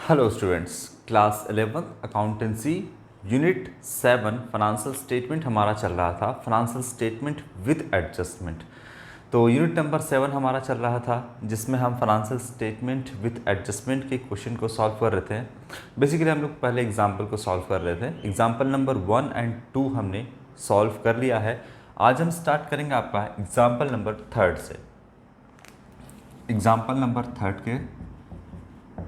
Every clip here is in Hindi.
Hello students, class 11 accountancy unit 7 financial statement हमारा चल रहा था। Financial statement with adjustment. तो यूनिट नंबर 7 हमारा चल रहा था, जिसमें हम फाइनेंशियल स्टेटमेंट विद एडजस्टमेंट के क्वेश्चन को सॉल्व कर रहे थे। बेसिकली हम लोग पहले एग्जाम्पल को सॉल्व कर रहे थे। एग्जाम्पल नंबर 1 और 2 हमने सॉल्व कर लिया है। आज हम स्टार्ट करेंगे आपका एग्जाम्पल नंबर 3 से। एग्जाम्पल नंबर 3 के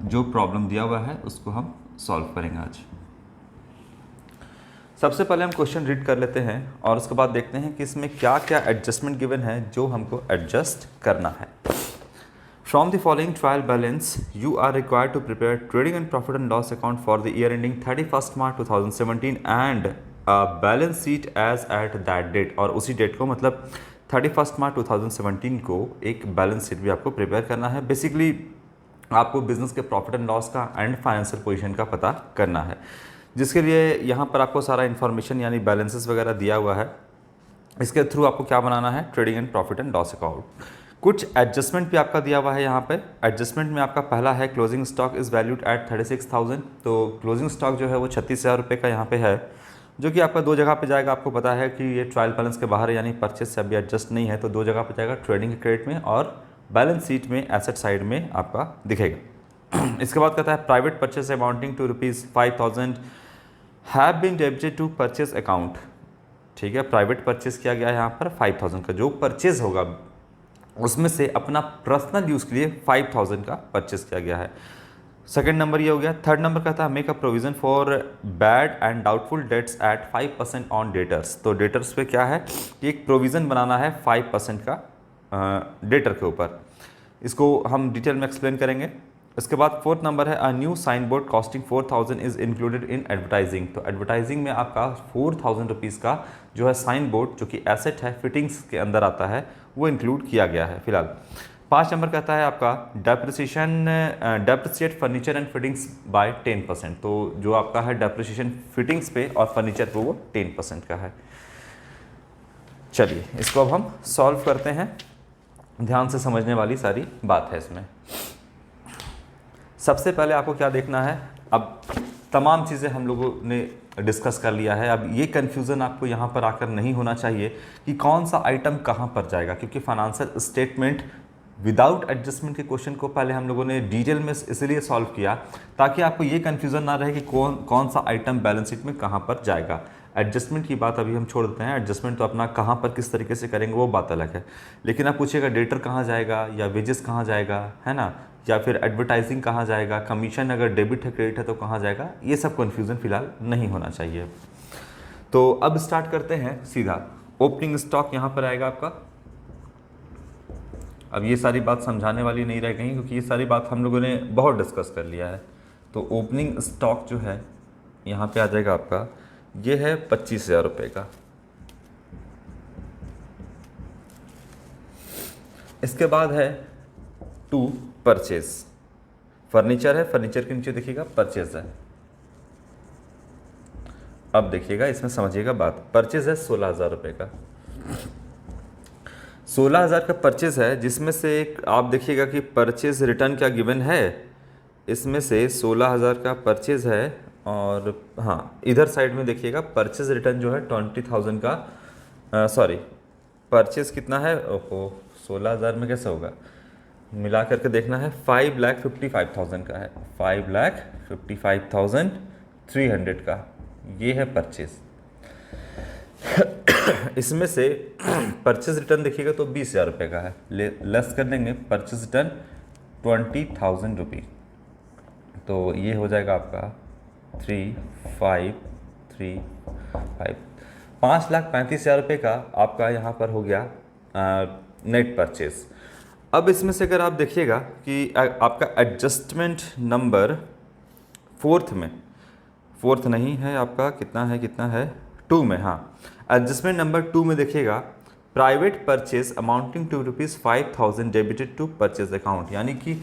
जो प्रॉब्लम दिया हुआ है उसको हम सॉल्व करेंगे आज। सबसे पहले हम क्वेश्चन रीड कर लेते हैं और उसके बाद देखते हैं कि इसमें क्या क्या एडजस्टमेंट गिवन है जो हमको एडजस्ट करना है। From the following trial balance you are required to prepare trading and profit and loss account for the year ending 31 March 2017 and balance sheet as at that date. और उसी डेट को मतलब 31 मार्च 2017 को एक बैलेंस शीट भी आपको प्रिपेयर करना है। बेसिकली आपको बिजनेस के प्रॉफिट एंड लॉस का एंड फाइनेंशियल पोजीशन का पता करना है, जिसके लिए यहाँ पर आपको सारा इन्फॉर्मेशन यानी बैलेंसेस वगैरह दिया हुआ है। इसके थ्रू आपको क्या बनाना है, trading and profit and loss account. कुछ एडजस्टमेंट भी आपका दिया हुआ है यहाँ पे। एडजस्टमेंट में आपका पहला है closing stock is valued at 36,000। तो क्लोजिंग स्टॉक जो है वो 36,000 रुपये का यहाँ पे है, जो कि आपका दो जगह पे जाएगा। आपको पता है कि ये ट्रायल बैलेंस के बाहर है, यानी परचेज से अभी एडजस्ट नहीं है, तो दो जगह पे जाएगा, ट्रेडिंग के क्रेडिट में और बैलेंस शीट में एसेट साइड में आपका दिखेगा। इसके बाद कहता है private purchase amounting to ₹5,000 have been debited to purchase account. ठीक है, प्राइवेट परचेज किया गया है यहाँ पर 5,000 का। जो परचेज होगा उसमें से अपना पर्सनल यूज़ के लिए 5,000 का परचेज किया गया है। सेकेंड नंबर ये हो गया। थर्ड नंबर कहता है make a provision for bad and doubtful debts at 5% on debtors. तो डेटर्स पे क्या है कि एक प्रोविज़न बनाना है 5% का डेटर के ऊपर। इसको हम डिटेल में एक्सप्लेन करेंगे। इसके बाद फोर्थ नंबर है a new sign board costing 4,000 is included in advertising. तो एडवर्टाइजिंग में आपका 4,000 रुपीज़ का जो है साइन बोर्ड, जो कि एसेट है, फिटिंग्स के अंदर आता है, वो इंक्लूड किया गया है फिलहाल। 5 नंबर कहता है आपका depreciate furniture and fittings by 10%। तो जो आपका है डेप्रिसिएशन फिटिंग्स पे और फर्नीचर पे वो 10% का है। चलिए इसको अब हम सॉल्व करते हैं। ध्यान से समझने वाली सारी बात है इसमें। सबसे पहले आपको क्या देखना है, अब तमाम चीज़ें हम लोगों ने डिस्कस कर लिया है। अब ये कन्फ्यूज़न आपको यहाँ पर आकर नहीं होना चाहिए कि कौन सा आइटम कहाँ पर जाएगा, क्योंकि फाइनेंशियल स्टेटमेंट विदाउट एडजस्टमेंट के क्वेश्चन को पहले हम लोगों ने डिटेल में इसलिए सॉल्व किया ताकि आपको ये कन्फ्यूज़न ना रहे कि कौन सा आइटम बैलेंस शीट में कहाँ पर जाएगा। एडजस्टमेंट की बात अभी हम छोड़ देते हैं। एडजस्टमेंट तो अपना कहाँ पर किस तरीके से करेंगे वो बात अलग है, लेकिन आप पूछिएगा डेटर कहाँ जाएगा या वेजेस कहाँ जाएगा, है ना, या फिर एडवर्टाइजिंग कहाँ जाएगा, कमीशन अगर डेबिट है क्रेडिट है तो कहाँ जाएगा, ये सब कन्फ्यूज़न फिलहाल नहीं होना चाहिए। तो अब स्टार्ट करते हैं सीधा। ओपनिंग स्टॉक यहाँ पर आएगा आपका। अब ये सारी बात समझाने वाली नहीं रह गई, क्योंकि ये सारी बात हम लोगों ने बहुत डिस्कस कर लिया है। तो ओपनिंग स्टॉक जो है यहाँ पे आ जाएगा आपका, ये है 25,000 रुपये का। इसके बाद है टू परचेज। फर्नीचर है, फर्नीचर के नीचे देखिएगा परचेज है। अब देखिएगा इसमें समझिएगा बात। परचेज है 16,000 रुपये का। 16,000 का परचेज है, जिसमें से एक आप देखिएगा कि परचेज रिटर्न क्या गिवन है। इसमें से 16,000 का परचेज है और हाँ, इधर साइड में देखिएगा परचेज रिटर्न जो है 20,000 का, सॉरी परचेज कितना है, ओहो 16,000 में कैसे होगा, मिला करके देखना है, 5,55,000 का है, 5,55,300 का ये है परचेज। इसमें से परचेज रिटर्न देखिएगा तो 20,000 रुपये का है, लेस कर देंगे परचेज रिटर्न 20,000 रुपी, तो ये हो जाएगा आपका 3,535, 5,35,000 रुपये का आपका यहाँ पर हो गया नेट परचेज। अब इसमें से अगर आप देखिएगा कि आपका एडजस्टमेंट नंबर फोर्थ नहीं है आपका, कितना है 2 में, हाँ एडजस्टमेंट नंबर 2 में देखिएगा private purchase amounting to ₹5,000 debited to purchase account. यानी कि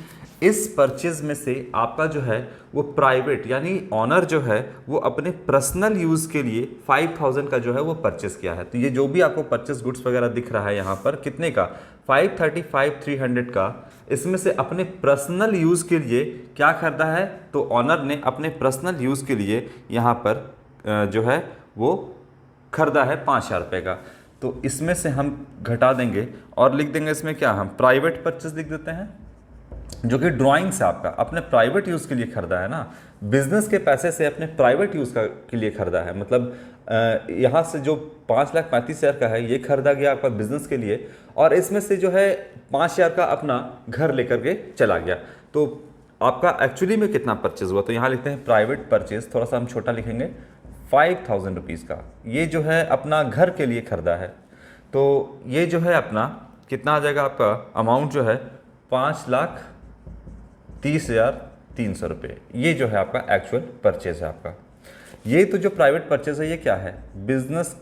इस परचेज में से आपका जो है वो प्राइवेट यानी ऑनर जो है वो अपने पर्सनल यूज़ के लिए 5000 का जो है वो परचेस किया है। तो ये जो भी आपको परचेस गुड्स वगैरह दिख रहा है यहाँ पर कितने का 535,300 का, इसमें से अपने पर्सनल यूज़ के लिए क्या खरीदा है, तो ऑनर ने अपने पर्सनल यूज़ के लिए यहाँ पर जो है वो खरीदा है 5,000 रुपये का। तो इसमें से हम घटा देंगे और लिख देंगे इसमें क्या, हम प्राइवेट परचेस लिख देते हैं, जो कि ड्राइंग से आपका अपने प्राइवेट यूज़ के लिए खरीदा है ना, बिजनेस के पैसे से अपने प्राइवेट यूज़ का के लिए खरीदा है। मतलब यहाँ से जो 5,35,000 का है ये खरीदा गया आपका बिजनेस के लिए, और इसमें से जो है 5,000 का अपना घर लेकर के चला गया। तो आपका एक्चुअली में कितना परचेज हुआ, तो यहाँ लिखते हैं प्राइवेट परचेज, थोड़ा सा हम छोटा लिखेंगे 5,000 रुपीज़ का, ये जो है अपना घर के लिए खरीदा है। तो ये जो है अपना कितना आ जाएगा, आपका अमाउंट जो है 5,30,300 रुपये, ये जो है आपका एक्चुअल परचेज है आपका। ये तो जो प्राइवेट परचेज है ये क्या है, बिजनेस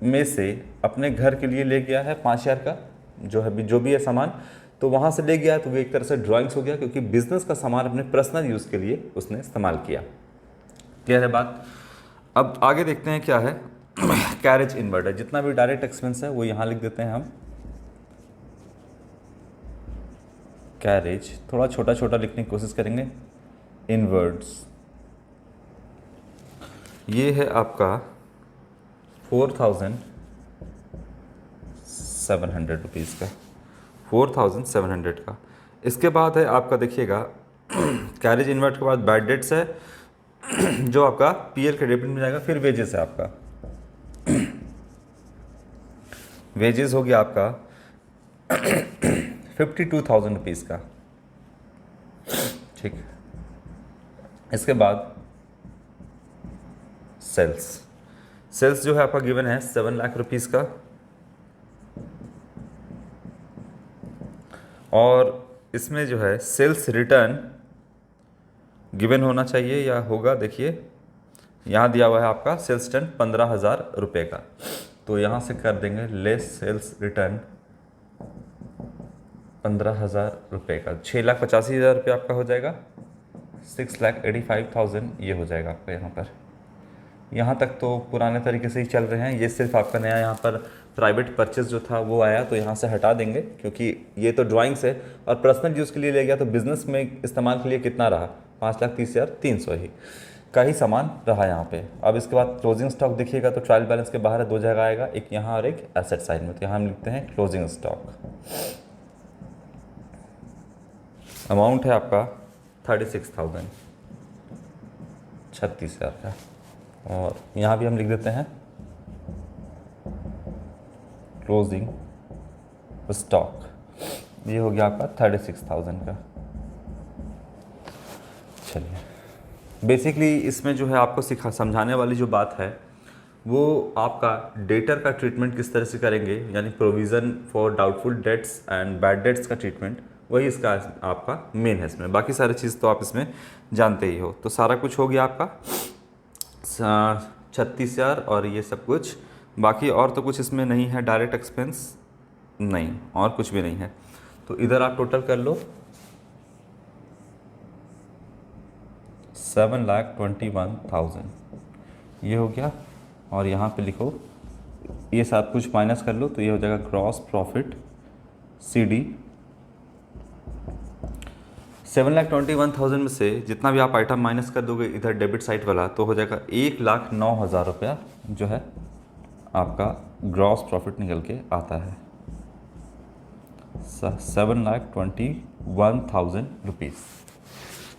में से अपने घर के लिए ले गया है 5,000 का जो भी है सामान, तो वहाँ से ले गया है, तो वो एक तरह से ड्राइंग्स हो गया, क्योंकि बिजनेस का सामान अपने पर्सनल यूज़ के लिए उसने इस्तेमाल किया। क्लियर है बात। अब आगे देखते हैं क्या है कैरेज इनवर्ड है, जितना भी डायरेक्ट एक्सपेंस है वो यहाँ लिख देते हैं हम। कैरेज थोड़ा छोटा छोटा लिखने की कोशिश करेंगे। इनवर्ड्स ये है आपका 4,700 रुपीज़ का, 4,700 का। इसके बाद है आपका देखिएगा कैरेज इनवर्ट के बाद बैड डेट्स है जो आपका पीएल के डेबिट में जाएगा। फिर वेजेस है आपका, वेजेस हो गया आपका 52,000 रुपीज़ का, ठीक। इसके बाद सेल्स जो है आपका गिवन है 7 लाख रुपीज़ का, और इसमें जो है सेल्स रिटर्न गिवन होना चाहिए या होगा, देखिए यहाँ दिया हुआ है आपका सेल्स रिटर्न 15,000 रुपये का, तो यहाँ से कर देंगे लेस सेल्स रिटर्न 15,000 रुपये का, 6,85,000 रुपये आपका हो जाएगा, 6,85,000 ये हो जाएगा आपका यहाँ पर। यहाँ तक तो पुराने तरीके से ही चल रहे हैं, ये सिर्फ आपका नया यहाँ पर प्राइवेट परचेज जो था वो आया, तो यहाँ से हटा देंगे क्योंकि ये तो ड्राइंग्स है और पर्सनल यूज़ के लिए ले गया, तो बिज़नेस में इस्तेमाल के लिए कितना रहा 5,30,300 ही का ही सामान रहा यहाँ पे। अब इसके बाद क्लोजिंग स्टॉक देखिएगा तो ट्रायल बैलेंस के बाहर 2 जगह आएगा, एक यहाँ और एक एसेट साइड में, तो यहाँ हम लिखते हैं क्लोजिंग स्टॉक। अमाउंट है आपका 36,000 36,000 का, और यहाँ भी हम लिख देते हैं क्लोजिंग स्टॉक, ये हो गया आपका 36,000 का। चलिए बेसिकली इसमें जो है आपको समझाने वाली जो बात है वो आपका डेटर का ट्रीटमेंट किस तरह से करेंगे, यानी provision for doubtful debts and bad debts का ट्रीटमेंट, वही इसका आपका मेन है इसमें। बाकी सारी चीज़ तो आप इसमें जानते ही हो। तो सारा कुछ हो गया आपका 36,000 और ये सब कुछ, बाकी और तो कुछ इसमें नहीं है, डायरेक्ट एक्सपेंस नहीं और कुछ भी नहीं है। तो इधर आप टोटल कर लो 7,21,000 ये हो गया, और यहाँ पे लिखो ये सब कुछ माइनस कर लो तो ये हो जाएगा ग्रॉस प्रॉफिट CD। 7,21,000 में से जितना भी आप आइटम माइनस कर दोगे इधर डेबिट साइड वाला, तो हो जाएगा 1,09,000 रुपया जो है आपका ग्रॉस प्रॉफिट निकल के आता है, 7,21,000 रुपीज़,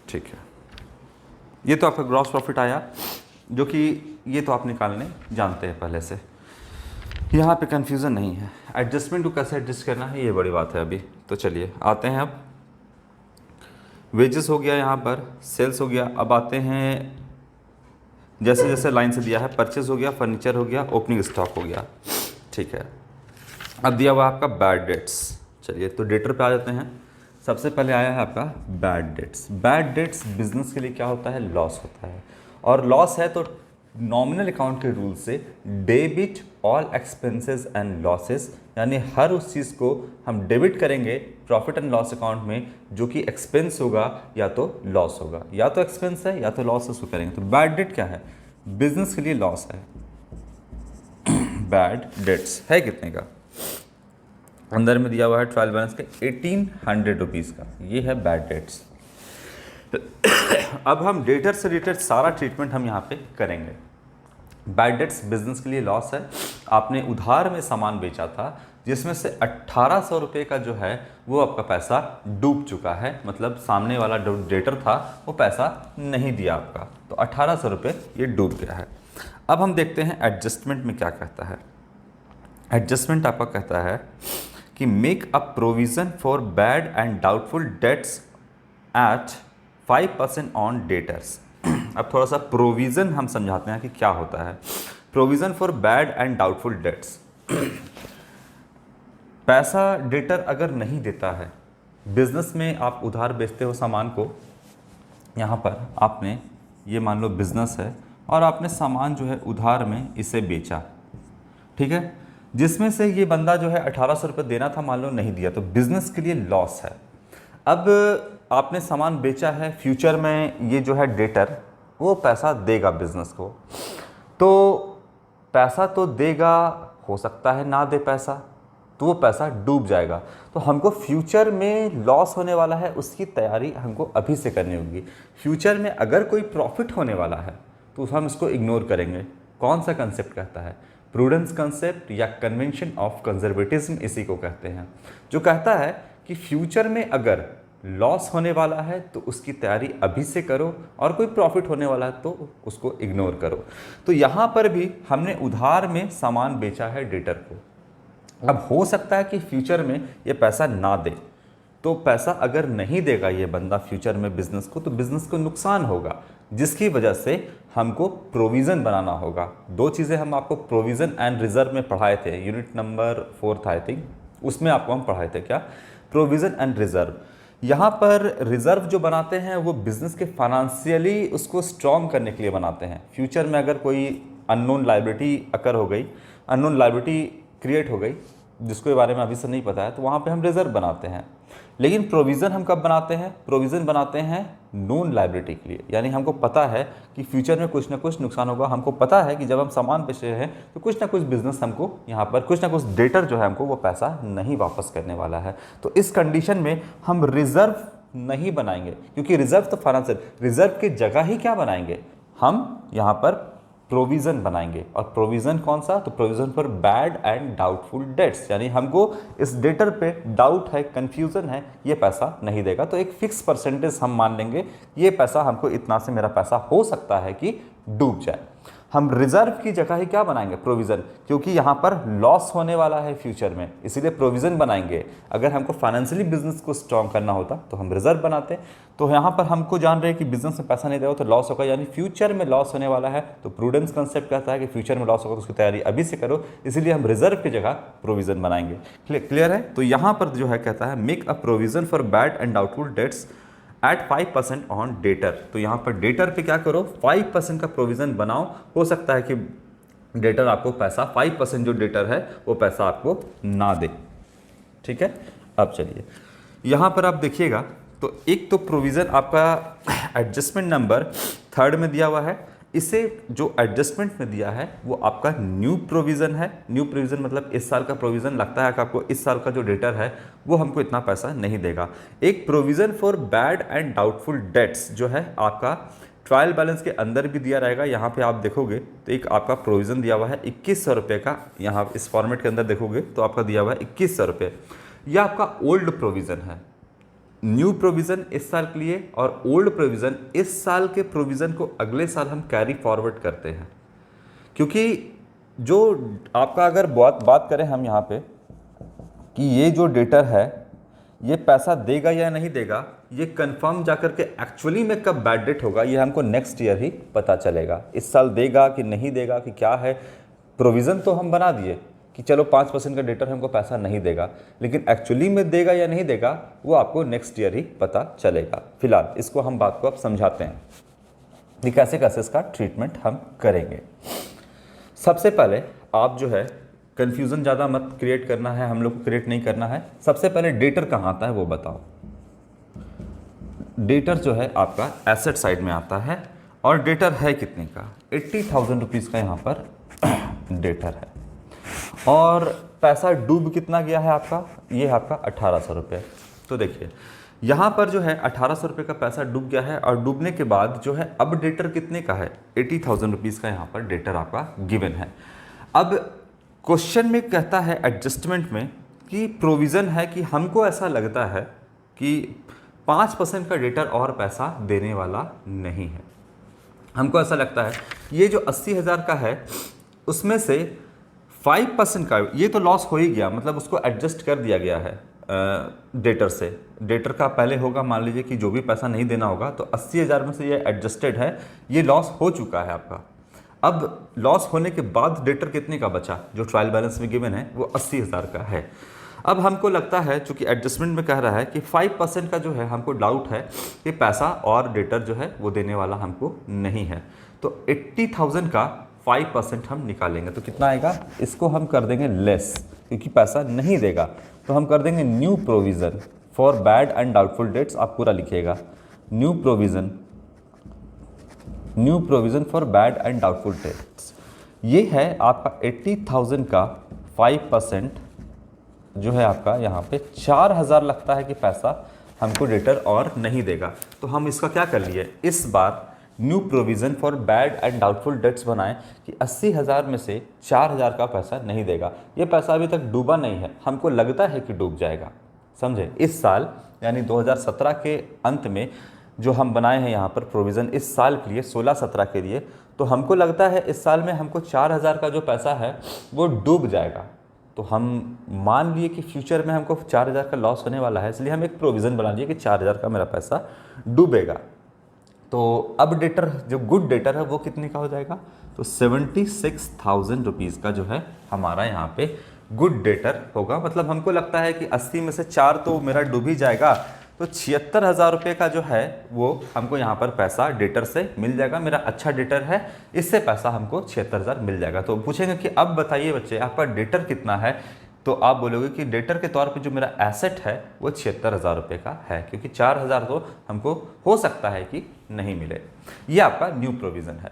ठीक है। ये तो आपका ग्रॉस प्रॉफिट आया, जो कि ये तो आप निकालने जानते हैं पहले से, यहाँ पे कन्फ्यूज़न नहीं है। एडजस्टमेंट को कैसे एडजस्ट करना है ये बड़ी बात है अभी। तो चलिए आते हैं, अब वेजेस हो गया, यहाँ पर सेल्स हो गया। अब आते हैं जैसे जैसे लाइन से दिया है, परचेज हो गया, फर्नीचर हो गया, ओपनिंग स्टॉक हो गया, ठीक है। अब दिया हुआ आपका बैड डेट्स। चलिए तो डेटर पे आ जाते हैं। सबसे पहले आया है आपका bad debts. Bad debts business के लिए क्या होता है, लॉस होता है, और लॉस है तो नॉमिनल अकाउंट के रूल से debit all expenses and losses, यानी हर उस चीज़ को हम डेबिट करेंगे प्रॉफिट एंड लॉस अकाउंट में जो कि एक्सपेंस होगा या तो लॉस होगा, या तो एक्सपेंस है या तो लॉस उसको करेंगे। तो बैड डेट क्या है? बिजनेस के लिए लॉस है। बैड डेट्स है कितने का? अंदर में दिया हुआ है ट्रायल बैलेंस के 1800 रुपीज़ का, ये है बैड डेट्स। अब हम डेटर से रिलेटेड सारा ट्रीटमेंट हम यहाँ पे करेंगे। बैड डेट्स बिजनेस के लिए लॉस है। आपने उधार में सामान बेचा था जिसमें से 1800 रुपये का जो है वो आपका पैसा डूब चुका है, मतलब सामने वाला जो डेटर था वो पैसा नहीं दिया आपका, तो 1800 रुपये ये डूब गया है। अब हम देखते हैं एडजस्टमेंट में क्या कहता है। एडजस्टमेंट आपका कहता है कि make a provision for bad and doubtful debts at 5% on debtors. अब थोड़ा सा प्रोविज़न हम समझाते हैं कि क्या होता है। Provision for bad and doubtful dates, पैसा डेटर अगर नहीं देता है, बिजनेस में आप उधार बेचते हो सामान को, यहाँ पर आपने ये मान लो बिजनेस है और आपने सामान जो है उधार में इसे बेचा, ठीक है, जिसमें से ये बंदा जो है 1800 रुपये देना था, मान लो नहीं दिया, तो बिजनेस के लिए लॉस है। अब आपने सामान बेचा है, फ्यूचर में ये जो है डेटर वो पैसा देगा बिजनेस को, तो पैसा तो देगा, हो सकता है ना दे पैसा, तो वो पैसा डूब जाएगा। तो हमको फ्यूचर में लॉस होने वाला है उसकी तैयारी हमको अभी से करनी होगी। फ्यूचर में अगर कोई प्रॉफिट होने वाला है तो हम इसको इग्नोर करेंगे। कौन सा कंसेप्ट कहता है? प्रूडेंस कंसेप्ट या कन्वेंशन ऑफ कंजर्वेटिज्म, इसी को कहते हैं, जो कहता है कि फ्यूचर में अगर लॉस होने वाला है तो उसकी तैयारी अभी से करो, और कोई प्रॉफिट होने वाला है तो उसको इग्नोर करो। तो यहाँ पर भी हमने उधार में सामान बेचा है डेटर को। अब हो सकता है कि फ्यूचर में ये पैसा ना दे, तो पैसा अगर नहीं देगा ये बंदा फ्यूचर में बिजनेस को, तो बिजनेस को नुकसान होगा, जिसकी वजह से हमको प्रोविज़न बनाना होगा। दो चीज़ें हम आपको प्रोविज़न एंड रिजर्व में पढ़ाए थे, यूनिट नंबर 4 था आई थिंक, उसमें आपको हम पढ़ाए थे क्या, प्रोविज़न एंड रिजर्व। यहाँ पर रिजर्व जो बनाते हैं वो बिजनेस के फाइनेंशियली उसको स्ट्रॉन्ग करने के लिए बनाते हैं। फ्यूचर में अगर कोई अननोन लायबिलिटी अकर हो गई, अननोन लायबिलिटी क्रिएट हो गई जिसके बारे में अभी से नहीं पता है, तो वहाँ पे हम रिजर्व बनाते हैं। लेकिन प्रोविज़न हम कब बनाते हैं? प्रोविज़न बनाते हैं नोन लायबिलिटी के लिए, यानी हमको पता है कि फ्यूचर में कुछ ना कुछ नुकसान होगा। हमको पता है कि जब हम सामान बेच रहे हैं तो कुछ ना कुछ बिजनेस हमको यहाँ पर कुछ ना कुछ डेटर जो है हमको वो पैसा नहीं वापस करने वाला है। तो इस कंडीशन में हम रिजर्व नहीं बनाएंगे, क्योंकि रिजर्व तो फाइनेंशियल, रिजर्व की जगह ही क्या बनाएंगे हम यहाँ पर प्रोविज़न बनाएंगे। और प्रोविज़न कौन सा? तो provision for bad and doubtful dates, यानी हमको इस डेटर पे डाउट है, कंफ्यूजन है, ये पैसा नहीं देगा, तो एक फिक्स परसेंटेज हम मान लेंगे ये पैसा हमको इतना से मेरा पैसा हो सकता है कि डूब जाए। हम रिजर्व की जगह ही क्या बनाएंगे? प्रोविज़न, क्योंकि यहाँ पर लॉस होने वाला है फ्यूचर में, इसीलिए प्रोविज़न बनाएंगे। अगर हमको फाइनेंशियली बिजनेस को स्ट्रॉन्ग करना होता तो हम रिजर्व बनाते। तो यहाँ पर हमको जान रहे हैं कि बिजनेस में पैसा नहीं देगा तो लॉस होगा, यानी फ्यूचर में लॉस होने वाला है। तो प्रूडेंस कंसेप्ट कहता है कि फ्यूचर में लॉस होगा तो उसकी तैयारी अभी से करो, इसीलिए हम रिजर्व की जगह प्रोविज़न बनाएंगे। क्लियर है? तो यहाँ पर जो है कहता है make a provision for bad and doubtful debts at 5% on debtor. तो यहाँ पर डेटर पे क्या करो, 5% का प्रोविज़न बनाओ। हो सकता है कि डेटर आपको पैसा 5% जो डेटर है वो पैसा आपको ना दे, ठीक है। अब चलिए यहाँ पर आप देखिएगा, तो एक तो प्रोविज़न आपका एडजस्टमेंट नंबर 3 में दिया हुआ है, इसे जो एडजस्टमेंट में दिया है वो आपका न्यू प्रोविज़न है। न्यू प्रोविज़न मतलब इस साल का प्रोविज़न, लगता है कि आपको इस साल का जो डेटर है वो हमको इतना पैसा नहीं देगा। एक provision for bad and doubtful dates जो है आपका ट्रायल बैलेंस के अंदर भी दिया रहेगा। यहाँ पे आप देखोगे तो एक आपका प्रोविज़न दिया हुआ है 2100 रुपये का, यहाँ इस फॉर्मेट के अंदर देखोगे तो आपका दिया हुआ है 2100 रुपये। यह आपका ओल्ड प्रोविज़न है। न्यू प्रोविज़न इस साल के लिए और ओल्ड प्रोविज़न इस साल के प्रोविज़न को अगले साल हम कैरी फॉरवर्ड करते हैं, क्योंकि जो आपका अगर बात करें हम यहाँ पे कि ये जो डेटर है ये पैसा देगा या नहीं देगा, ये कंफर्म जाकर के एक्चुअली में कब बैड डेट होगा ये हमको नेक्स्ट ईयर ही पता चलेगा। इस साल देगा कि नहीं देगा कि क्या है, प्रोविज़न तो हम बना दिए कि चलो 5% का डेटर हमको पैसा नहीं देगा, लेकिन एक्चुअली में देगा या नहीं देगा वो आपको नेक्स्ट ईयर ही पता चलेगा। फिलहाल इसको हम बात को अब समझाते हैं। कि कैसे कैसे इसका ट्रीटमेंट हम करेंगे। सबसे पहले आप जो है कन्फ्यूज़न ज़्यादा मत क्रिएट करना है, हम लोग को क्रिएट नहीं करना है। सबसे पहले डेटर कहाँ आता है वो बताओ। डेटर जो है आपका एसेट साइड में आता है और डेटर है कितने का, 80,000 रुपीज़ का यहाँ पर डेटर है। और पैसा डूब कितना गया है आपका, ये है आपका 1800 रुपये। तो देखिए यहाँ पर जो है 1800 रुपये का पैसा डूब गया है और डूबने के बाद जो है अब डेटर कितने का है, 80,000 रुपीज़ का यहाँ पर डेटर आपका गिवन है। अब क्वेश्चन में कहता है एडजस्टमेंट में कि प्रोविज़न है कि हमको ऐसा लगता है कि 5% का डेटर और पैसा देने वाला नहीं है। हमको ऐसा लगता है ये जो 80,000 का है उसमें से 5% का, ये तो लॉस हो ही गया, मतलब उसको एडजस्ट कर दिया गया है डेटर से। डेटर का पहले होगा, मान लीजिए कि जो भी पैसा नहीं देना होगा तो 80,000 में से ये एडजस्टेड है, ये लॉस हो चुका है आपका। अब लॉस होने के बाद डेटर कितने का बचा, जो ट्रायल बैलेंस में गिवन है वो 80,000 का है। अब हमको लगता है चूंकि एडजस्टमेंट में कह रहा है कि 5% का जो है हमको डाउट है कि पैसा और डेटर जो है वो देने वाला हमको नहीं है। तो 80,000 का 5% हम निकालेंगे तो कितना आएगा, इसको हम कर देंगे लेस, क्योंकि पैसा नहीं देगा तो हम कर देंगे new provision for bad and doubtful dates. आप पूरा लिखिएगा, new provision for bad and doubtful dates. ये है आपका 80,000 का 5% जो है आपका यहाँ पे 4,000 लगता है कि पैसा हमको डेटर और नहीं देगा। तो हम इसका क्या कर लिए, इस बार new provision for bad and doubtful debts बनाएं कि 80,000 में से 4,000 का पैसा नहीं देगा। ये पैसा अभी तक डूबा नहीं है, हमको लगता है कि डूब जाएगा, समझे। इस साल यानी 2017 के अंत में जो हम बनाए हैं यहाँ पर प्रोविज़न इस साल के लिए 16-17 के लिए, तो हमको लगता है इस साल में हमको 4,000 का जो पैसा है वो डूब जाएगा। तो हम मान लिए कि फ्यूचर में हमको 4,000 का लॉस होने वाला है, इसलिए हम एक प्रोविज़न बना लिए कि 4,000 का मेरा पैसा डूबेगा। तो अब डेटर जो गुड डेटर है वो कितने का हो जाएगा, तो 76,000 रुपीज़ का जो है हमारा यहाँ पे गुड डेटर होगा। मतलब हमको लगता है कि 80 में से 4 तो मेरा डूब ही जाएगा, तो 76,000 रुपये का जो है वो हमको यहाँ पर पैसा डेटर से मिल जाएगा। मेरा अच्छा डेटर है, इससे पैसा हमको 76,000 मिल जाएगा। तो पूछेंगे कि अब बताइए बच्चे आपका डेटर कितना है, तो आप बोलोगे कि डेटर के तौर पे जो मेरा एसेट है वो 76,000 रुपये का है, क्योंकि 4,000 तो हमको हो सकता है कि नहीं मिले। ये आपका न्यू प्रोविज़न है।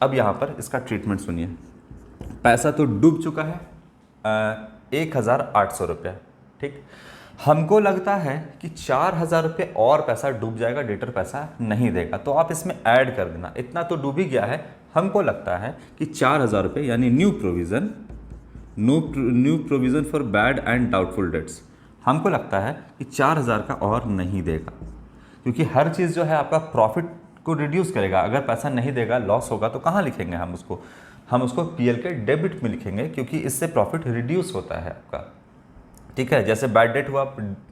अब यहाँ पर इसका ट्रीटमेंट सुनिए। पैसा तो डूब चुका है 1,800 रुपया, ठीक। हमको लगता है कि 4,000 रुपये और पैसा डूब जाएगा, डेटर पैसा नहीं देगा, तो आप इसमें ऐड कर देना। इतना तो डूब ही गया है, हमको लगता है कि 4,000 रुपये यानी new provision for bad and doubtful dates, हमको लगता है कि 4,000 का और नहीं देगा, क्योंकि हर चीज़ जो है आपका प्रॉफिट को रिड्यूस करेगा। अगर पैसा नहीं देगा, लॉस होगा, तो कहाँ लिखेंगे हम उसको पीएल के डेबिट में लिखेंगे, क्योंकि इससे प्रॉफिट रिड्यूस होता है आपका, ठीक है। जैसे बैड डेट हुआ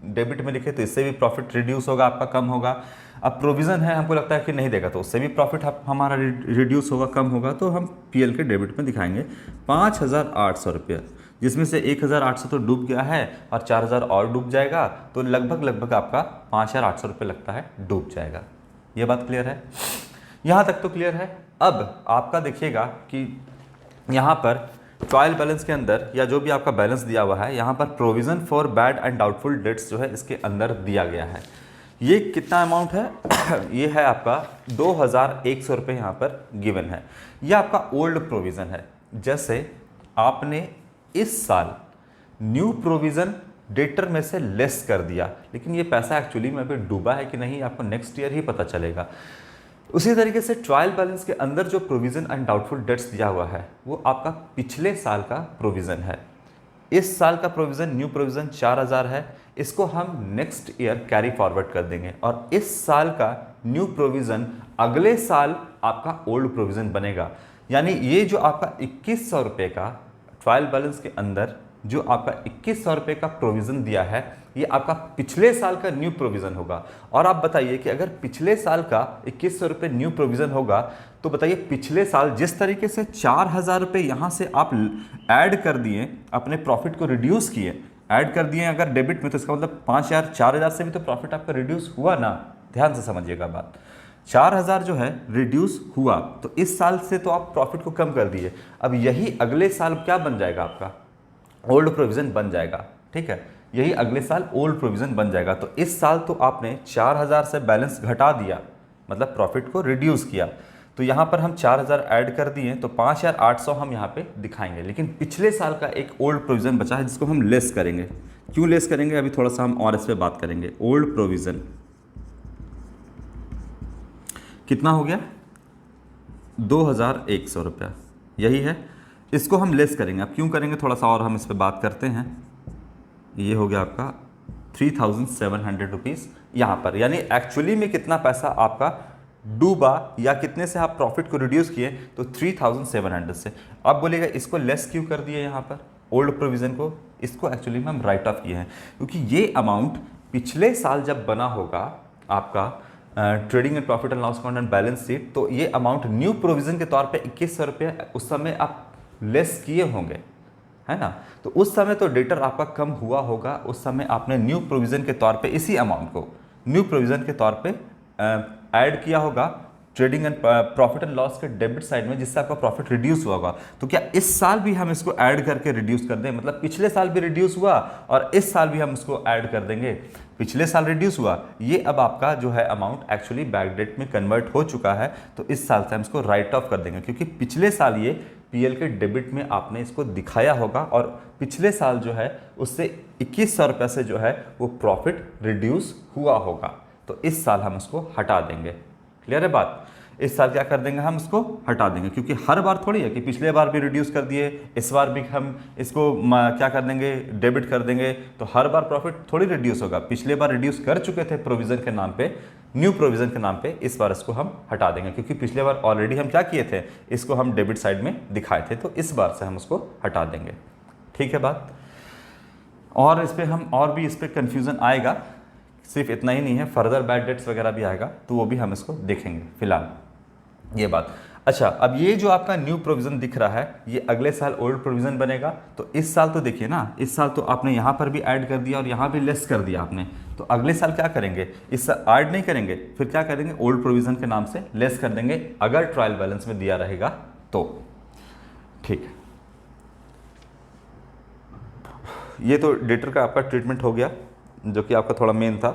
डेबिट में लिखे तो इससे भी प्रॉफिट रिड्यूस होगा, आपका कम होगा। अब प्रोविज़न है, हमको लगता है कि नहीं देगा, तो उससे भी प्रॉफिट हमारा रिड्यूस होगा, कम होगा, तो हम पीएल के डेबिट में दिखाएंगे 5,800 रुपये, जिसमें से 1,800 तो डूब गया है और 4,000 और डूब जाएगा, तो लगभग आपका 5,800 रुपये लगता है डूब जाएगा। ये बात क्लियर है, यहाँ तक तो क्लियर है। अब आपका देखिएगा कि यहाँ पर ट्रायल बैलेंस के अंदर या जो भी आपका बैलेंस दिया हुआ है, यहाँ पर provision for bad and doubtful dates जो है इसके अंदर दिया गया है। ये कितना अमाउंट है ये है आपका 2,100 रुपये यहाँ पर गिवन है। ये आपका ओल्ड प्रोविज़न है। जैसे आपने इस साल न्यू प्रोविज़न डेटर में से लेस कर दिया, लेकिन ये पैसा एक्चुअली में अभी डूबा है कि नहीं आपको नेक्स्ट ईयर ही पता चलेगा। उसी तरीके से ट्रायल बैलेंस के अंदर जो प्रोविज़न एंड डाउटफुल डेट्स दिया हुआ है वो आपका पिछले साल का प्रोविज़न है। इस साल का प्रोविज़न न्यू प्रोविज़न 4,000 है, इसको हम नेक्स्ट ईयर कैरी फॉरवर्ड कर देंगे, और इस साल का न्यू प्रोविज़न अगले साल आपका ओल्ड प्रोविज़न बनेगा। यानी ये जो आपका 2,100 रुपये का ट्रायल बैलेंस के अंदर जो आपका 2,100 रुपये का प्रोविज़न दिया है, ये आपका पिछले साल का न्यू प्रोविज़न होगा। और आप बताइए कि अगर पिछले साल का 2,100 रुपये न्यू प्रोविज़न होगा, तो बताइए पिछले साल जिस तरीके से 4,000 रुपये यहाँ से आप ऐड कर दिए, अपने प्रॉफिट को रिड्यूस किए, ऐड कर दिए अगर डेबिट में, तो इसका मतलब 5,000 4,000 से भी तो प्रॉफिट आपका रिड्यूस हुआ ना। ध्यान से समझिएगा बात, 4,000 जो है रिड्यूस हुआ, तो इस साल से तो आप प्रॉफिट को कम कर दिए, अब यही अगले साल क्या बन जाएगा, आपका ओल्ड प्रोविज़न बन जाएगा, ठीक है, यही अगले साल ओल्ड प्रोविज़न बन जाएगा। तो इस साल तो आपने 4,000 से बैलेंस घटा दिया, मतलब प्रॉफिट को रिड्यूस किया, तो यहाँ पर हम 4,000 ऐड कर दिए, तो 5,800 हम यहाँ पे दिखाएंगे। लेकिन पिछले साल का एक ओल्ड प्रोविज़न बचा है जिसको हम लेस करेंगे। क्यों लेस करेंगे, अभी थोड़ा सा हम और इस पर बात करेंगे। ओल्ड प्रोविज़न कितना हो गया, 2,100 रुपया, यही है, इसको हम लेस करेंगे। अब क्यों करेंगे, थोड़ा सा और हम इस पर बात करते हैं। ये हो गया आपका 3,700 रुपीज़ यहाँ पर, यानी एक्चुअली में कितना पैसा आपका डूबा या कितने से आप प्रॉफिट को रिड्यूस किए, तो 3,700 से। अब बोलेगा इसको लेस क्यों कर दिए यहाँ पर, ओल्ड प्रोविज़न को, इसको एक्चुअली में हम राइट ऑफ किए हैं, क्योंकि ये अमाउंट पिछले साल जब बना होगा आपका trading and profit and loss account and balance sheet, तो ये अमाउंट न्यू प्रोविज़न के तौर पे 2,100 रुपये उस समय आप लेस किए होंगे, है ना। तो उस समय तो डेटर आपका कम हुआ होगा, उस समय आपने न्यू प्रोविज़न के तौर पे इसी अमाउंट को न्यू प्रोविज़न के तौर पे ऐड किया होगा trading and profit and loss के डेबिट साइड में, जिससे आपका प्रॉफिट रिड्यूस हुआ होगा। तो क्या इस साल भी हम इसको ऐड करके रिड्यूस कर दें, मतलब पिछले साल भी रिड्यूस हुआ और इस साल भी हम इसको ऐड कर देंगे। पिछले साल रिड्यूस हुआ, ये अब आपका जो है अमाउंट एक्चुअली बैकडेट में कन्वर्ट हो चुका है, तो इस साल से हम इसको राइट ऑफ कर देंगे, क्योंकि पिछले साल ये पीएल के डेबिट में आपने इसको दिखाया होगा और पिछले साल जो है उससे 2,100 रुपये से जो है वो प्रॉफिट रिड्यूस हुआ होगा, तो इस साल हम इसको हटा देंगे। क्लियर है बात, इस साल क्या कर देंगे, हम इसको हटा देंगे, क्योंकि हर बार थोड़ी है कि पिछले बार भी रिड्यूस कर दिए, इस बार भी हम इसको क्या कर देंगे, डेबिट कर देंगे, तो हर बार प्रॉफिट थोड़ी रिड्यूस होगा। पिछले बार रिड्यूस कर चुके थे प्रोविज़न के नाम पे, न्यू प्रोविज़न के नाम पे, इस बार इसको हम हटा देंगे, क्योंकि पिछले बार ऑलरेडी हम क्या किए थे, इसको हम डेबिट साइड में दिखाए थे, तो इस बार से हम उसको हटा देंगे। ठीक है बात, और इस पर हम और भी इस पर कन्फ्यूज़न आएगा, सिर्फ इतना ही नहीं है, फर्दर बैड डेट्स वगैरह भी आएगा, तो वो भी हम इसको देखेंगे फिलहाल ये बात। अच्छा, अब ये जो आपका न्यू प्रोविज़न दिख रहा है, ये अगले साल ओल्ड प्रोविज़न बनेगा, तो इस साल तो देखिए ना, इस साल तो आपने यहाँ पर भी ऐड कर दिया और यहाँ भी लेस कर दिया आपने, तो अगले साल क्या करेंगे, इस साल ऐड नहीं करेंगे, फिर क्या करेंगे, ओल्ड प्रोविज़न के नाम से लेस कर देंगे, अगर ट्रायल बैलेंस में दिया रहेगा तो। ठीक है, ये तो डेटर का आपका ट्रीटमेंट हो गया, जो कि आपका थोड़ा मेन था।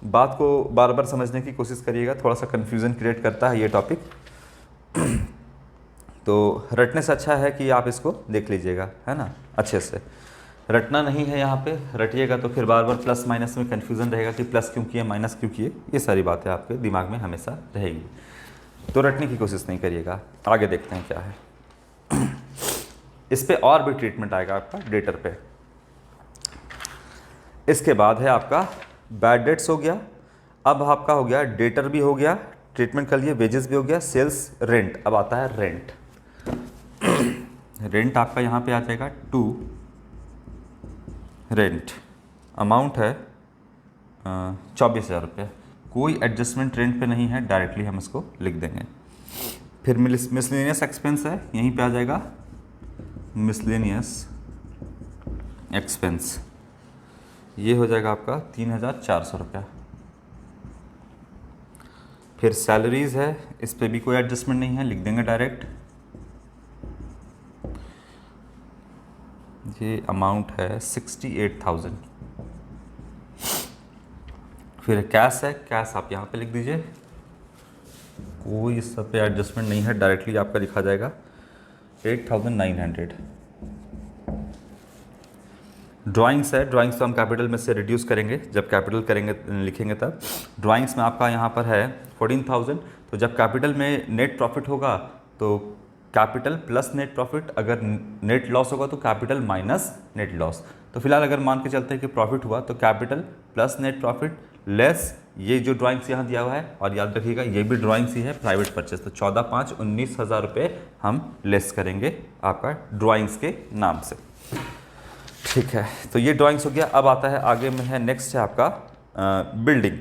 बात को बार बार समझने की कोशिश करिएगा, थोड़ा सा कन्फ्यूज़न क्रिएट करता है ये टॉपिक, तो रटने से अच्छा है कि आप इसको देख लीजिएगा, है ना, अच्छे से। रटना नहीं है यहाँ पे, रटिएगा तो फिर बार बार प्लस माइनस में कन्फ्यूज़न रहेगा कि प्लस क्यों किए, माइनस क्यों किए, ये सारी बातें आपके दिमाग में हमेशा रहेगी, तो रटने की कोशिश नहीं करिएगा। आगे देखते हैं क्या है। इस पर और भी ट्रीटमेंट आएगा आपका डेटर पे। इसके बाद है आपका बैड डेट्स हो गया, अब आपका हो गया डेटर भी हो गया, ट्रीटमेंट कर लिए, वेजेस भी हो गया, सेल्स, रेंट। अब आता है रेंट। रेंट आपका यहाँ पे आ जाएगा टू रेंट, अमाउंट है 24,000 रुपये, कोई एडजस्टमेंट रेंट पे नहीं है, डायरेक्टली हम इसको लिख देंगे। फिर मिसलेनियस एक्सपेंस है, यहीं पे आ जाएगा मिसलेनियस एक्सपेंस, ये हो जाएगा आपका 3,400 रुपया। फिर सैलरीज़ है, इस पे भी कोई एडजस्टमेंट नहीं है, लिख देंगे डायरेक्ट, ये अमाउंट है 68,000। फिर कैश है, कैश आप यहाँ पे लिख दीजिए, कोई इस सब पे एडजस्टमेंट नहीं है, डायरेक्टली आपका लिखा जाएगा 8,900। ड्राइंग्स है, ड्राइंग्स तो हम कैपिटल में से रिड्यूस करेंगे, जब कैपिटल करेंगे लिखेंगे तब। ड्राइंग्स में आपका यहाँ पर है 14,000, तो जब कैपिटल में नेट प्रॉफिट होगा तो कैपिटल प्लस नेट प्रॉफिट, अगर नेट लॉस होगा तो कैपिटल माइनस नेट लॉस। तो फिलहाल अगर मान के चलते हैं कि प्रॉफिट हुआ तो capital plus net profit less ये जो ड्राइंग्स यहाँ दिया हुआ है, और याद रखिएगा ये भी ड्राइंग्स ही है, प्राइवेट परचेस, तो 14,5 19,000 रुपये हम लेस करेंगे आपका ड्राइंग्स के नाम से। ठीक है, तो ये ड्राइंग्स हो गया। अब आता है आगे में है, नेक्स्ट है आपका बिल्डिंग।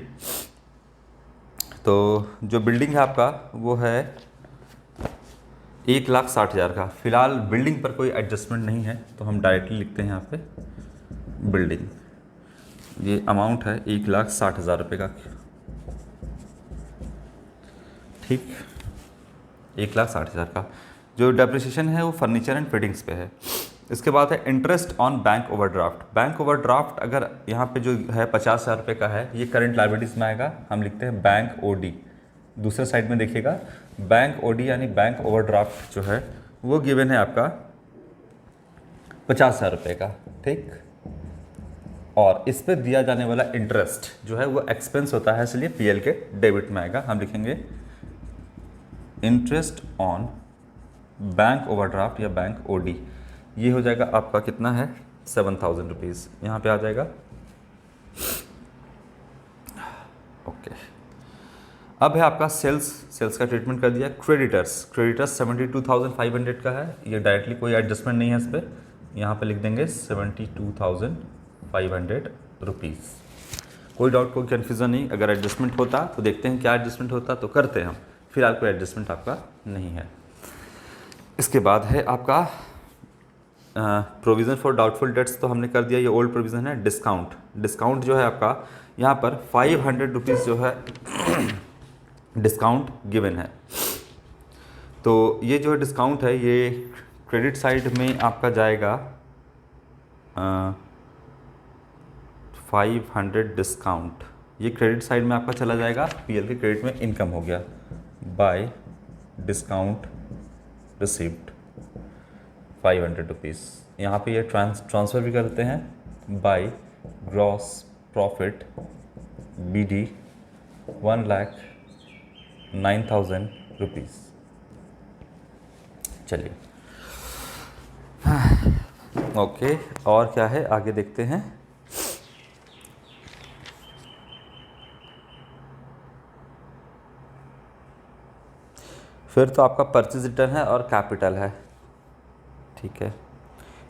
तो जो बिल्डिंग है आपका वो है 1,60,000 का। फिलहाल बिल्डिंग पर कोई एडजस्टमेंट नहीं है, तो हम डायरेक्टली लिखते हैं यहाँ पे बिल्डिंग। ये अमाउंट है 1,60,000 रुपये का। ठीक, 1,60,000 का। जो डेप्रिसिएशन है वो फर्नीचर एंड फिटिंग्स पे है। इसके बाद है interest on bank overdraft. Bank overdraft अगर यहाँ पे जो है 50,000 रुपये का है, ये करंट लायबिलिटीज़ में आएगा। हम लिखते हैं बैंक ओडी। दूसरे साइड में देखिएगा बैंक ओडी यानी बैंक ओवरड्राफ्ट जो है वो गिवन है आपका 50,000 रुपये का, ठीक। और इस पर दिया जाने वाला इंटरेस्ट जो है वो एक्सपेंस होता है, इसलिए पीएल के डेबिट में आएगा। हम लिखेंगे इंटरेस्ट ऑन बैंक ओवरड्राफ्ट या बैंक ओडी। ये हो जाएगा आपका कितना है 7,000 रुपीज़, यहाँ पे आ जाएगा। ओके, अब है आपका सेल्स का ट्रीटमेंट कर दिया। क्रेडिटर्स 72,500 का है, ये डायरेक्टली कोई एडजस्टमेंट नहीं है इस पर। यहाँ पे लिख देंगे 72,500 रुपीज़। कोई डाउट, कोई कन्फ्यूज़न नहीं। अगर एडजस्टमेंट होता तो देखते हैं क्या एडजस्टमेंट होता तो करते हैं हम, फिलहाल कोई एडजस्टमेंट आपका नहीं है। इसके बाद है आपका प्रोविज़न फॉर डाउटफुल डेट्स, तो हमने कर दिया, ये ओल्ड प्रोविज़न है। डिस्काउंट जो है आपका यहाँ पर 500 रुपीज़ जो है डिस्काउंट गिवन है। तो ये जो डिस्काउंट है ये क्रेडिट साइड में आपका जाएगा 500 डिस्काउंट, ये क्रेडिट साइड में आपका चला जाएगा। पीएल के क्रेडिट में इनकम हो गया बाय डिस्काउंट रिसीव्ड 500 रुपीज़। यहाँ पे ये ट्रांसफ़र भी करते हैं by gross profit BD 1,09,000 rupees. चलिए ओके, और क्या है आगे देखते हैं। फिर तो आपका परचेज रिटर्न है और कैपिटल है, ठीक है।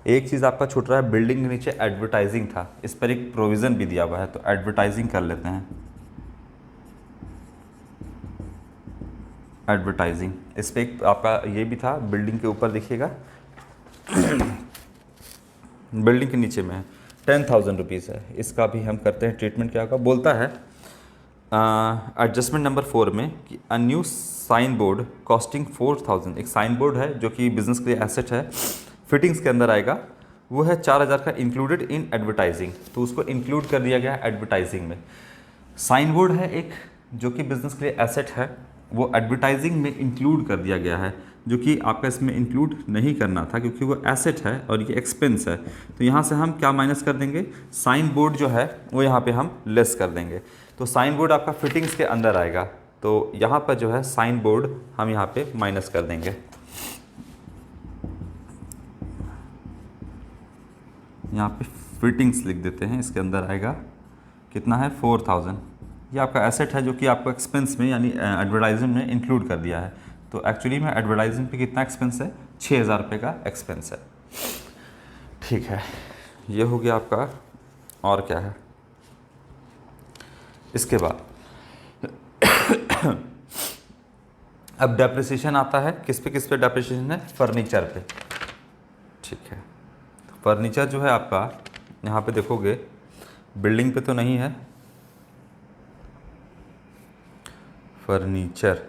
एक चीज़ आपका छूट रहा है, बिल्डिंग के नीचे एडवर्टाइजिंग था, इस पर एक प्रोविज़न भी दिया हुआ है, तो एडवर्टाइजिंग कर लेते हैं। एडवर्टाइजिंग, इस पर एक आपका ये भी था, बिल्डिंग के ऊपर देखिएगा बिल्डिंग के नीचे में है 10,000 रुपीज़ है। इसका भी हम करते हैं ट्रीटमेंट। क्या होगा, बोलता है एडजस्टमेंट नंबर 4 में कि a new sign board costing 4,000, एक साइन बोर्ड है जो कि बिजनेस के लिए एसेट है, फिटिंग्स के अंदर आएगा, वो है 4,000 का, इंक्लूडेड इन एडवर्टाइजिंग, तो उसको इंक्लूड कर दिया गया है एडवर्टाइजिंग में। साइन बोर्ड है एक जो कि बिजनेस के लिए एसेट है, वो एडवर्टाइजिंग में इंक्लूड कर दिया गया है, जो कि आपका इसमें इंक्लूड नहीं करना था क्योंकि वो एसेट है और ये एक्सपेंस है। तो यहाँ से हम क्या माइनस कर देंगे, साइन बोर्ड जो है वो यहाँ पे हम लेस कर देंगे। तो साइन बोर्ड आपका फिटिंग्स के अंदर आएगा, तो यहाँ पर जो है साइन बोर्ड हम यहाँ पे माइनस कर देंगे। यहाँ पे फिटिंग्स लिख देते हैं, इसके अंदर आएगा कितना है 4,000। ये आपका एसेट है जो कि आपको एक्सपेंस में यानी एडवर्टाइजिंग में इंक्लूड कर दिया है। तो एक्चुअली में एडवर्टाइजिंग पे कितना एक्सपेंस है, 6,000 रुपये का एक्सपेंस है, ठीक है। ये हो गया आपका, और क्या है इसके बाद अब डेप्रिसिएशन आता है। किस पे डेप्रिसिएशन है, फर्नीचर पे, ठीक है। तो फर्नीचर जो है आपका यहाँ पे देखोगे, बिल्डिंग पे तो नहीं है, फर्नीचर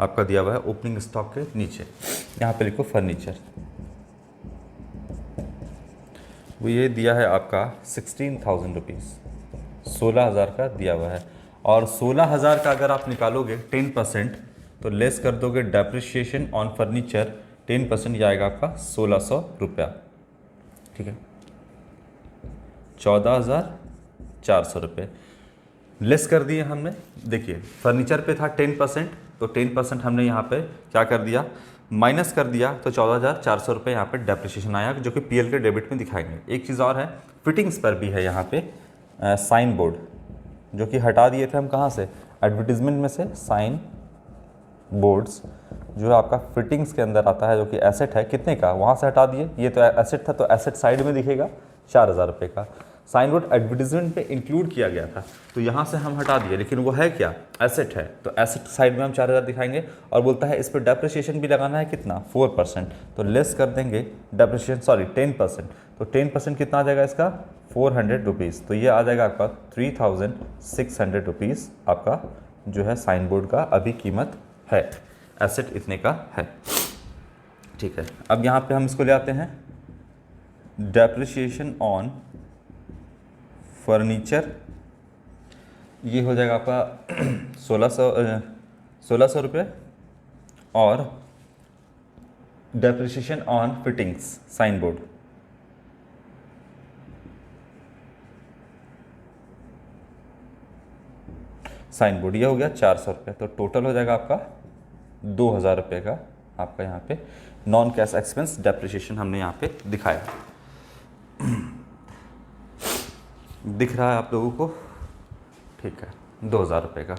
आपका दिया हुआ है ओपनिंग स्टॉक के नीचे, यहाँ पे लिखो फर्नीचर। वो ये दिया है आपका 16,000 रुपीज़, 16,000 का दिया हुआ है। और 16,000 का अगर आप निकालोगे 10% तो लेस कर दोगे डेप्रिसिएशन ऑन फर्नीचर 10%, ये आएगा आपका 1,600 रुपया, ठीक है। 14,400 रुपये लेस कर दिए हमने। देखिए फर्नीचर पे था 10%, तो 10% हमने यहाँ पे क्या कर दिया, माइनस कर दिया, तो 14,400 रुपये यहाँ पे डेप्रिसिएशन आया, जो कि पीएल के डेबिट में दिखाएंगे। एक चीज़ और है, फिटिंग्स पर भी है यहाँ पे साइन बोर्ड, जो कि हटा दिए थे हम कहाँ से, एडवर्टीजमेंट में से। साइन बोर्ड्स जो है आपका फिटिंग्स के अंदर आता है, जो कि एसेट है, कितने का, वहाँ से हटा दिए। ये तो एसेट था, तो एसेट साइड में दिखेगा 4,000 रुपये का। साइन बोर्ड एडवर्टीजमेंट पे इंक्लूड किया गया था, तो यहाँ से हम हटा दिए, लेकिन वो है क्या, एसेट है, तो एसेट साइड में हम 4,000 दिखाएंगे। और बोलता है इस पर डेप्रिसिएशन भी लगाना है कितना, 4%, तो लेस कर देंगे डेप्रिसिएशन, सॉरी 10%, तो 10% कितना आ जाएगा इसका, 400 रुपीज़, तो ये आ जाएगा आपका 3,600 रुपीज़ आपका जो है साइन बोर्ड का अभी कीमत है, एसेट इतने का है। ठीक है, अब यहाँ पे हम इसको ले आते हैं, डेप्रिसिएशन ऑन फर्नीचर, ये हो जाएगा आपका 1600 रुपये, और depreciation on fittings sign board ये हो गया 400 रुपये। तो टोटल हो जाएगा आपका 2000 रुपये का आपका यहाँ पे नॉन कैश एक्सपेंस डेप्रिसिएशन हमने यहाँ पे दिखाया। दिख रहा है आप लोगों को? ठीक है, 2000 रुपये का।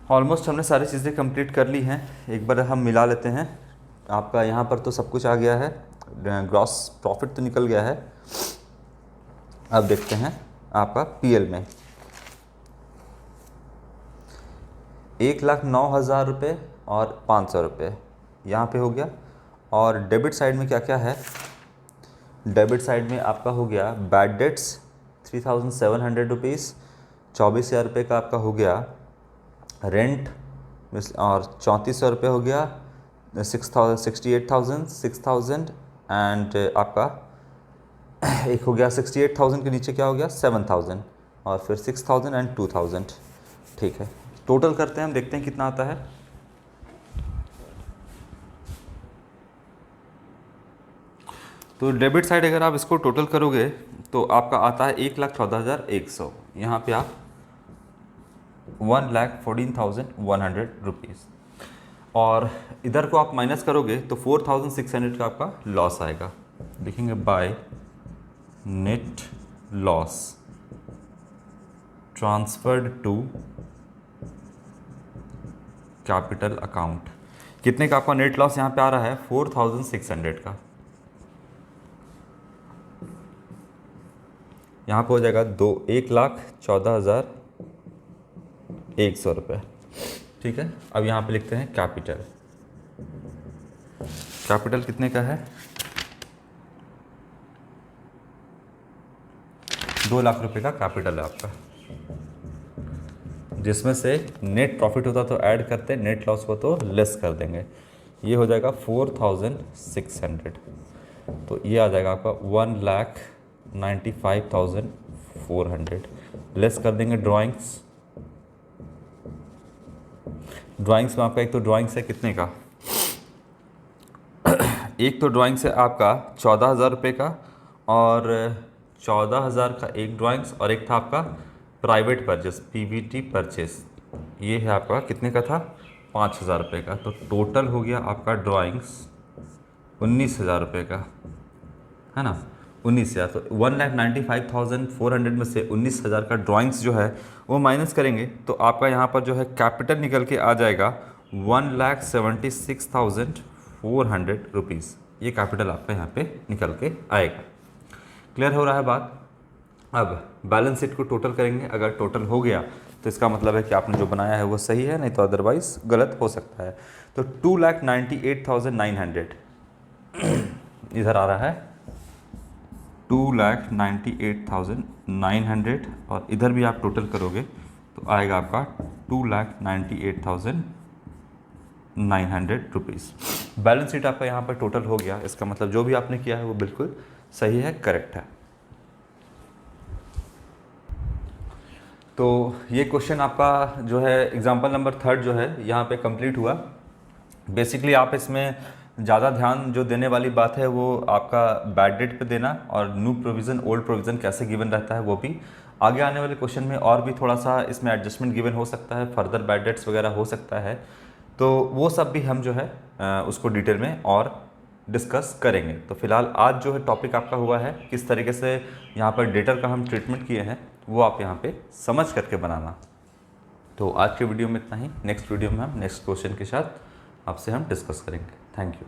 ऑलमोस्ट हमने सारी चीज़ें कंप्लीट कर ली हैं। एक बार हम मिला लेते हैं। आपका यहाँ पर तो सब कुछ आ गया है, ग्रॉस प्रॉफिट तो निकल गया है। अब देखते हैं आपका पीएल में 1,09,000 रुपये और 500 रुपये यहाँ पे हो गया। और डेबिट साइड में क्या क्या है? डेबिट साइड में आपका हो गया बैड डेट्स 3,700 रुपीज़, 24,000 रुपये का आपका हो गया रेंट, और 3,400 रुपये हो गया 6,000 एंड आपका एक हो गया 68,000 के नीचे क्या हो गया 7,000, और फिर 6,000 एंड 2,000। ठीक है, टोटल करते हैं, हम देखते हैं कितना आता है। तो डेबिट साइड अगर आप इसको टोटल करोगे तो आपका आता है 1,14,100। यहाँ पे आप 1,14,100 रुपीज़, और इधर को आप माइनस करोगे तो 4,600 का आपका लॉस आएगा। देखेंगे by net loss transferred to capital account, कितने का आपका नेट लॉस यहाँ पे आ रहा है 4,600 का। यहाँ पे हो जाएगा 1,14,100 रुपये। ठीक है, अब यहाँ पे लिखते हैं कैपिटल। कैपिटल कितने का है 2 लाख रुपए का कैपिटल है आपका, जिसमें से नेट प्रॉफिट होता तो ऐड करते, नेट लॉस को तो लेस कर देंगे। ये हो जाएगा 4,600, तो ये आ जाएगा आपका 1,95,400। लेस कर देंगे ड्राइंग्स में आपका, एक तो ड्राइंग्स है कितने का, एक तो ड्राइंग्स है आपका 14,000 रुपये का, और 14,000 का एक ड्राइंग्स, और एक था आपका प्राइवेट परचेस पीवीटी परचेस, ये है आपका कितने का था 5,000 रुपये का। तो टोटल हो गया आपका ड्राइंग्स 19,000 रुपये का, है ना, 19,000। तो 1,95,400 में से 19,000 का ड्राइंग्स जो है वो माइनस करेंगे तो आपका यहाँ पर जो है कैपिटल निकल के आ जाएगा 1,76,400 रुपीज़। ये कैपिटल आपका यहाँ पे निकल के आएगा। क्लियर हो रहा है बात? अब बैलेंस शीट को टोटल करेंगे, अगर टोटल हो गया तो इसका मतलब है कि आपने जो बनाया है वो सही है, नहीं तो अदरवाइज गलत हो सकता है। तो 2,98,900 इधर आ रहा है 2,98,900, और इधर भी आप टोटल करोगे तो आएगा आपका 2,98,900 रुपीज़। बैलेंस शीट आपका यहाँ पर टोटल हो गया, इसका मतलब जो भी आपने किया है वो बिल्कुल सही है, करेक्ट है। तो ये क्वेश्चन आपका जो है एग्जाम्पल नंबर 3 जो है यहाँ पे कंप्लीट हुआ। बेसिकली आप इसमें ज़्यादा ध्यान जो देने वाली बात है वो आपका बैड डेट पे देना, और न्यू प्रोविज़न ओल्ड प्रोविज़न कैसे गिवन रहता है वो भी। आगे आने वाले क्वेश्चन में और भी थोड़ा सा इसमें एडजस्टमेंट गिवन हो सकता है, फर्दर बैड डेट्स वगैरह हो सकता है, तो वो सब भी हम जो है उसको डिटेल में और डिस्कस करेंगे। तो फिलहाल आज जो है टॉपिक आपका हुआ है किस तरीके से यहाँ पर डेटर का हम ट्रीटमेंट किए हैं वो आप यहाँ पे समझ करके बनाना। तो आज के वीडियो में इतना ही, नेक्स्ट वीडियो में हम नेक्स्ट क्वेश्चन के साथ आपसे हम डिस्कस करेंगे। Thank you.